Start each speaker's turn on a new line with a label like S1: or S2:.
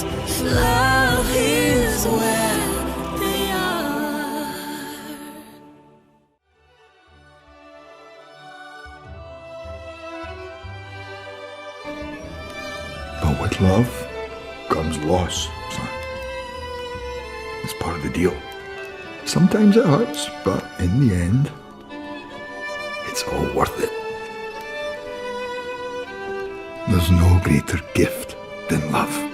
S1: Love is where they are.
S2: But with love comes loss, son. It's part of the deal. Sometimes it hurts, but in the end, it's all worth it. There's no greater gift than love.